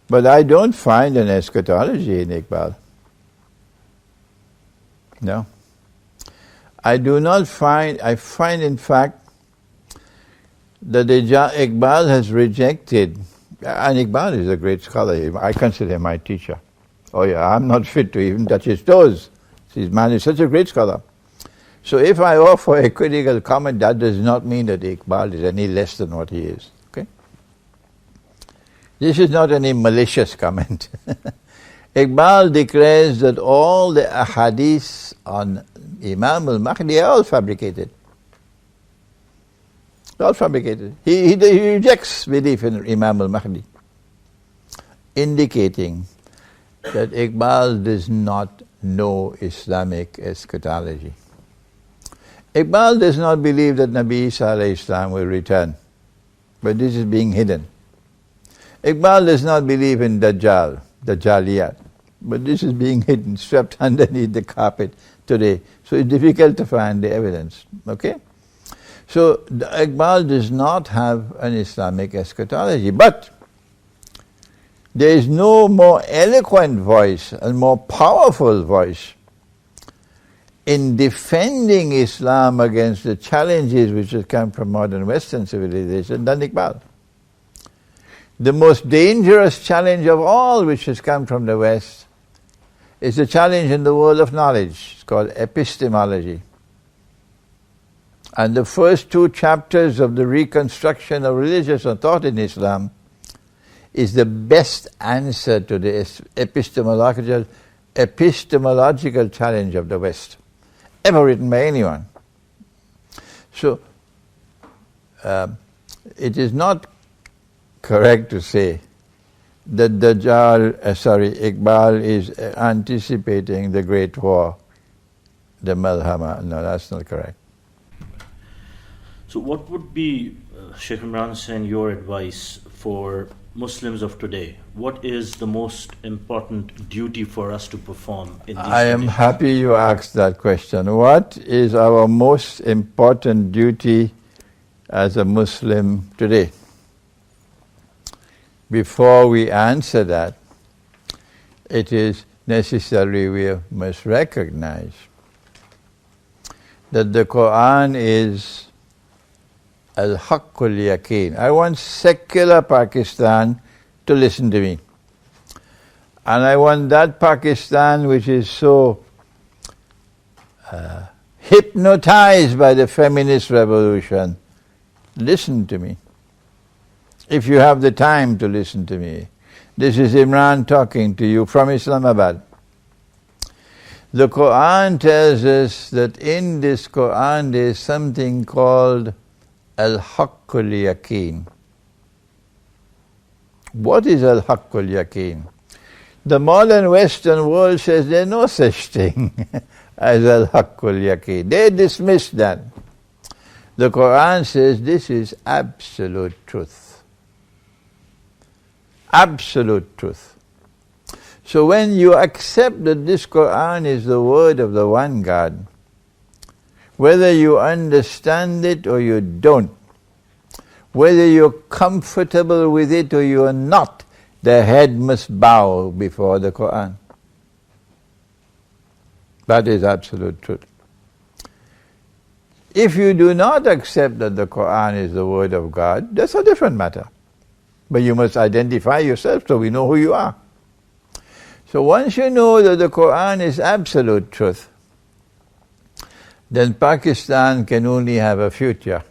But I don't find an eschatology in Iqbal. No. I do not find, I find in fact that Iqbal has rejected, and Iqbal is a great scholar, I consider him my teacher. Oh yeah, I'm not fit to even touch his toes. This man is such a great scholar. So if I offer a critical comment, that does not mean that Iqbal is any less than what he is. Okay? This is not any malicious comment. Iqbal declares that all the ahadith on Imam al-Mahdi are all fabricated. All fabricated. He rejects belief in Imam al-Mahdi, indicating that Iqbal does not know Islamic eschatology. Iqbal does not believe that Nabi Isa alayhi salam will return, but this is being hidden. Iqbal does not believe in Dajjal, Dajjaliyat, but this is being hidden, swept underneath the carpet today. So it's difficult to find the evidence, okay? So Iqbal does not have an Islamic eschatology, but there is no more eloquent voice and more powerful voice in defending Islam against the challenges which have come from modern Western civilization than Iqbal. The most dangerous challenge of all which has come from the West is the challenge in the world of knowledge. It's called epistemology. And the first two chapters of the reconstruction of religious thought in Islam is the best answer to the epistemological challenge of the West, ever written by anyone. So, it is not correct to say that Iqbal is anticipating the Great War, the Malhama. No, that's not correct. So, what would be, Sheikh Imran Hussain, your advice for Muslims of today? What is the most important duty for us to perform in these I am conditions? happy you asked that question. What is our most important duty as a Muslim today? Before we answer that, it is necessary we must recognize that the Quran is al-haqqul yaqeen. I want secular Pakistan to listen to me. And I want that Pakistan which is so hypnotized by the feminist revolution, listen to me. If you have the time to listen to me. This is Imran talking to you from Islamabad. The Quran tells us that in this Quran there is something called al-haqqul yaqeen. What is al-haqqul yaqeen? The modern Western world says there is no such thing as al-haqqul yaqeen. They dismiss that. The Quran says this is absolute truth. Absolute truth. So when you accept that this Quran is the word of the one God, whether you understand it or you don't, whether you're comfortable with it or you're not, the head must bow before the Quran. That is absolute truth. If you do not accept that the Quran is the word of God, that's a different matter. But you must identify yourself so we know who you are. So once you know that the Quran is absolute truth, then Pakistan can only have a future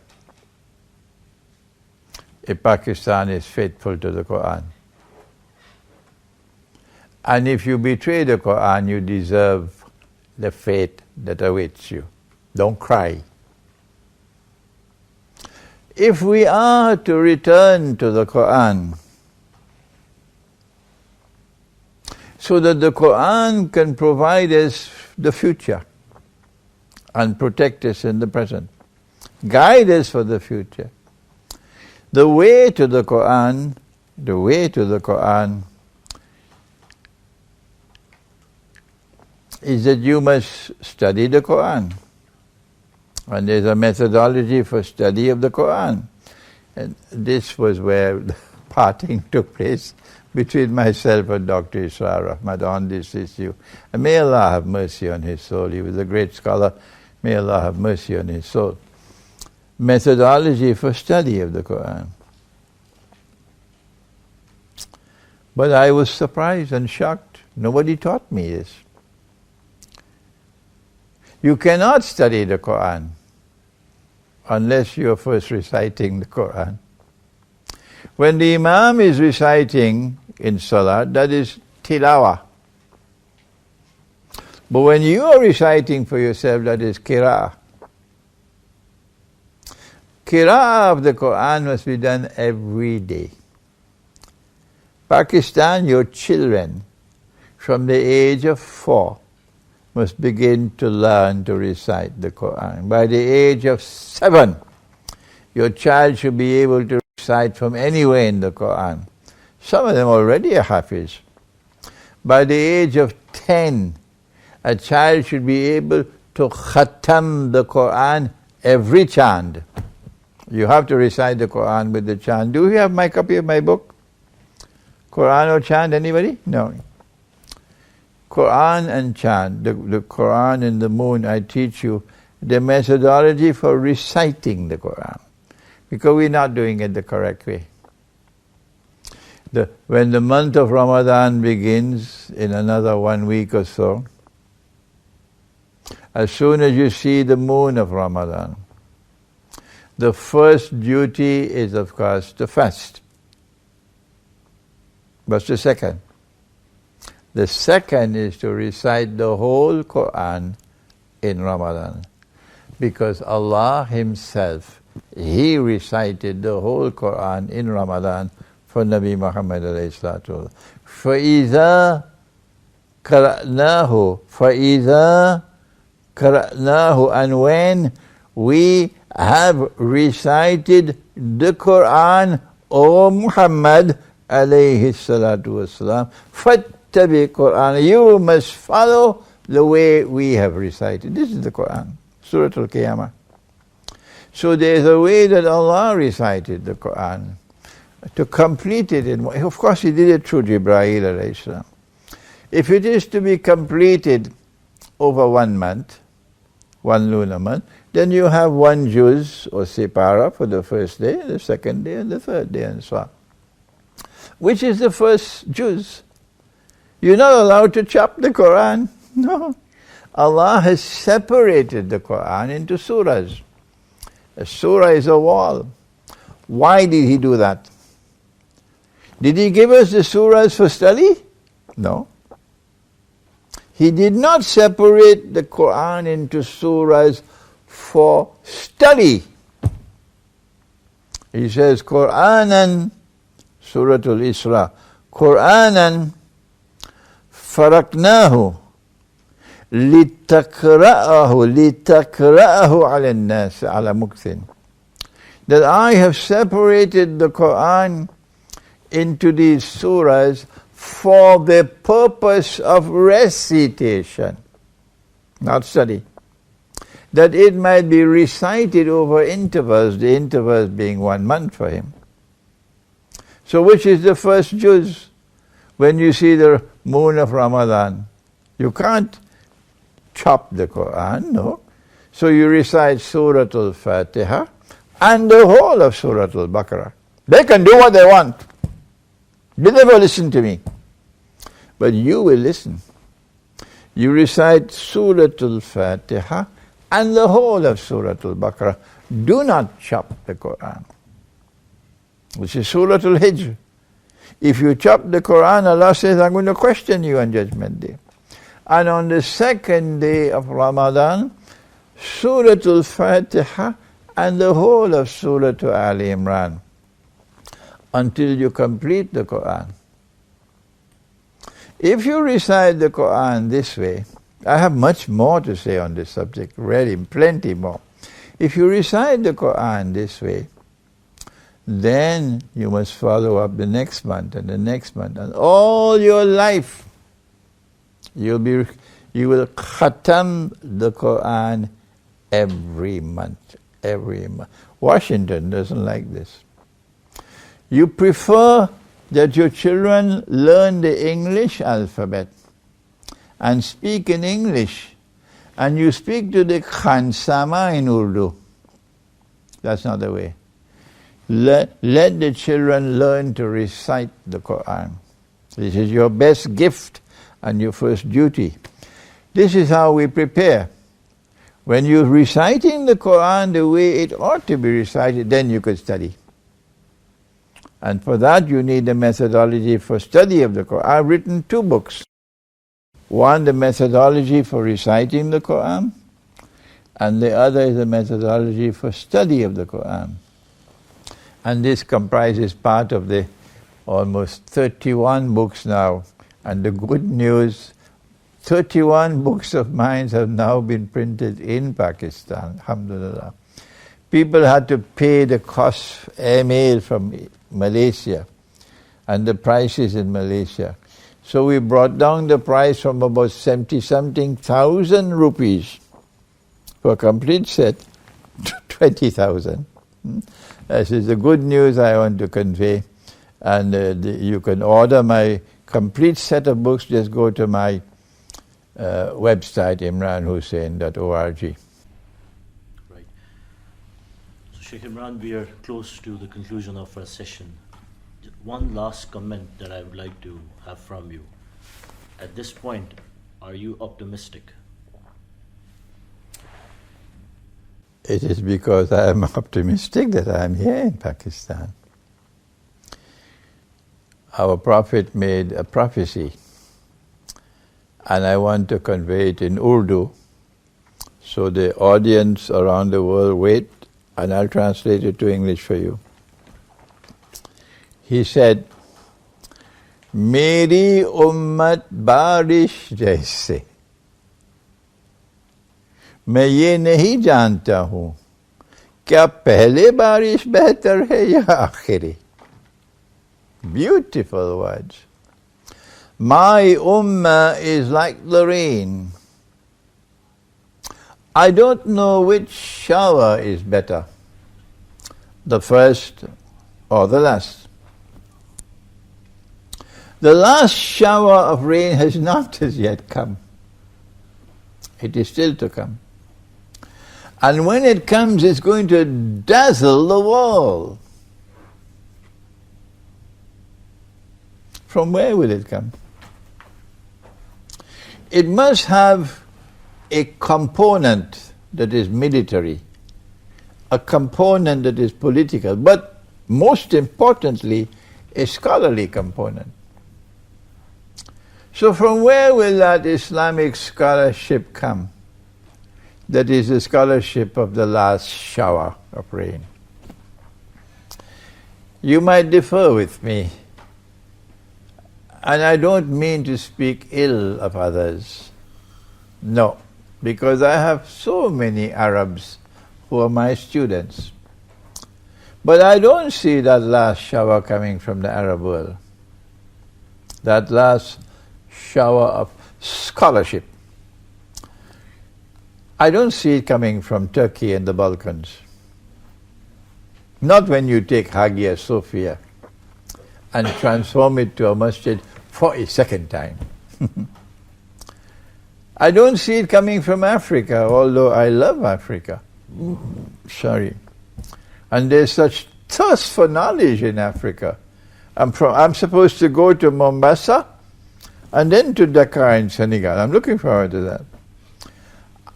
if Pakistan is faithful to the Quran. And if you betray the Quran, you deserve the fate that awaits you. Don't cry. If we are to return to the Quran, so that the Quran can provide us the future and protect us in the present, guide us for the future. The way to the Quran is that you must study the Quran. And there's a methodology for study of the Quran. And this was where the parting took place between myself and Dr. Israr Ahmad on this issue. And may Allah have mercy on his soul. He was a great scholar. May Allah have mercy on his soul. Methodology for study of the Quran. But I was surprised and shocked. Nobody taught me this. You cannot study the Quran unless you are first reciting the Quran. When the Imam is reciting in Salah, that is tilawah. But when you are reciting for yourself, that is qira'ah. Qira'ah of the Quran must be done every day. Pakistan, your children, from the age of 4, must begin to learn to recite the Quran. By the age of 7, your child should be able to recite from anywhere in the Quran. Some of them already are Hafiz. By the age of 10, a child should be able to khatam the Quran every chant. You have to recite the Quran with the chant. Do you have my copy of my book? Quran or chant, anybody? No. Quran and chant, the Quran and the moon, I teach you the methodology for reciting the Quran. Because we're not doing it the correct way. When the month of Ramadan begins in another 1 week or so, as soon as you see the moon of Ramadan, the first duty is, of course, to fast. What's the second? The second is to recite the whole Quran in Ramadan. Because Allah Himself, He recited the whole Quran in Ramadan for Nabi Muhammad alayhi salatu. فَإِذَا قَرَأْنَاهُ And when we have recited the Quran, O Muhammad alayhi salatu wasalam, fattabi Quran, you must follow the way we have recited. This is the Quran, Surah Al-Qiyamah. So there is a way that Allah recited the Quran to complete it. Of course, He did it through Jibreel alayhi salam. If it is to be completed over 1 month, 1 lunar month, then you have 1 juz or separa for the first day, the second day, and the third day, and so on. Which is the first juz? You're not allowed to chop the Quran. No. Allah has separated the Quran into surahs. A surah is a wall. Why did He do that? Did He give us the surahs for study? No. He did not separate the Quran into surahs for study. He says, Qur'anan, Surah Al-Isra, Qur'anan faraknahu litakra'ahu ala nas ala mukthin. That I have separated the Quran into these surahs for the purpose of recitation, not study. That it might be recited over intervals, the intervals being 1 month for him. So which is the first juz? When you see the moon of Ramadan, you can't chop the Quran, no. So you recite Surah Al-Fatiha and the whole of Surah Al-Baqarah. They can do what they want. They never listen to me. But you will listen. You recite Surah Al-Fatiha and the whole of Surah Al-Baqarah. Do not chop the Quran. Which is Surah Al-Hijr. If you chop the Quran, Allah says, I'm going to question you on Judgment Day. And on the second day of Ramadan, Surah Al-Fatiha and the whole of Surah Ali Imran, until you complete the Quran. If you recite the Quran this way, I have much more to say on this subject, really, plenty more. If you recite the Quran this way, then you must follow up the next month and the next month, and all your life you will khatam the Quran every month. Washington doesn't like this. You prefer that your children learn the English alphabet and speak in English, and you speak to the Khansama in Urdu. That's not the way. Let the children learn to recite the Quran. This is your best gift and your first duty. This is how we prepare. When you're reciting the Quran the way it ought to be recited, then you could study. And for that you need a methodology for study of the Quran. I've written 2 books. One, the methodology for reciting the Quran, and the other is the methodology for study of the Quran. And this comprises part of the almost 31 books now. And the good news, 31 books of mine have now been printed in Pakistan, alhamdulillah. People had to pay the cost, airmail from Malaysia, and the prices in Malaysia. So we brought down the price from about 70-something thousand rupees for a complete set to 20,000. This is the good news I want to convey. And you can order my complete set of books. Just go to my website, imranhussain.org. Right. So Sheikh Imran, we are close to the conclusion of our session. One last comment that I would like to have from you. At this point, are you optimistic? It is because I am optimistic that I am here in Pakistan. Our Prophet made a prophecy, and I want to convey it in Urdu, so the audience around the world wait, and I'll translate it to English for you. He said, Meri ummat barish jaise. मैं ये नहीं जानता हूँ क्या पहले बारिश बेहतर है या आखिरी? Beautiful words. My ummah is like the rain. I don't know which shower is better, the first or the last. The last shower of rain has not as yet come. It is still to come. And when it comes, it's going to dazzle the world. From where will it come? It must have a component that is military, a component that is political, but most importantly, a scholarly component. So from where will that Islamic scholarship come? That is the scholarship of the last shower of rain. You might differ with me, and I don't mean to speak ill of others. No, because I have so many Arabs who are my students. But I don't see that last shower coming from the Arab world. That last shower of scholarship. I don't see it coming from Turkey and the Balkans. Not when you take Hagia Sophia and transform it to a masjid for a second time. I don't see it coming from Africa, although I love Africa. Sorry. And there's such thirst for knowledge in Africa. I'm supposed to go to Mombasa and then to Dakar in Senegal. I'm looking forward to that.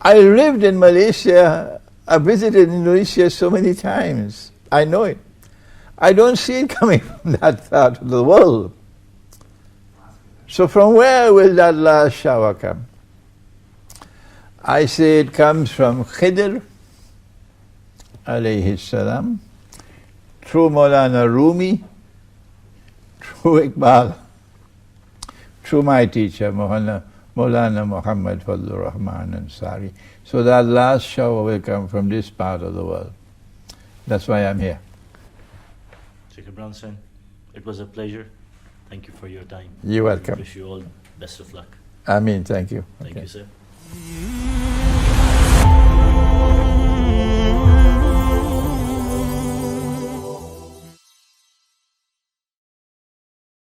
I lived in Malaysia. I visited Indonesia so many times. I know it. I don't see it coming from that part of the world. So from where will that last shower come? I say it comes from Khidr, alayhi salam, through Maulana Rumi, through Iqbal, through my teacher, Maulana Muhammad Fadlur Rahman Ansari. So that last shower will come from this part of the world. That's why I'm here. Sheikh Imran N, it was a pleasure. Thank you for your time. You're welcome. I wish you all best of luck. Ameen, thank you. Thank Okay. you, sir.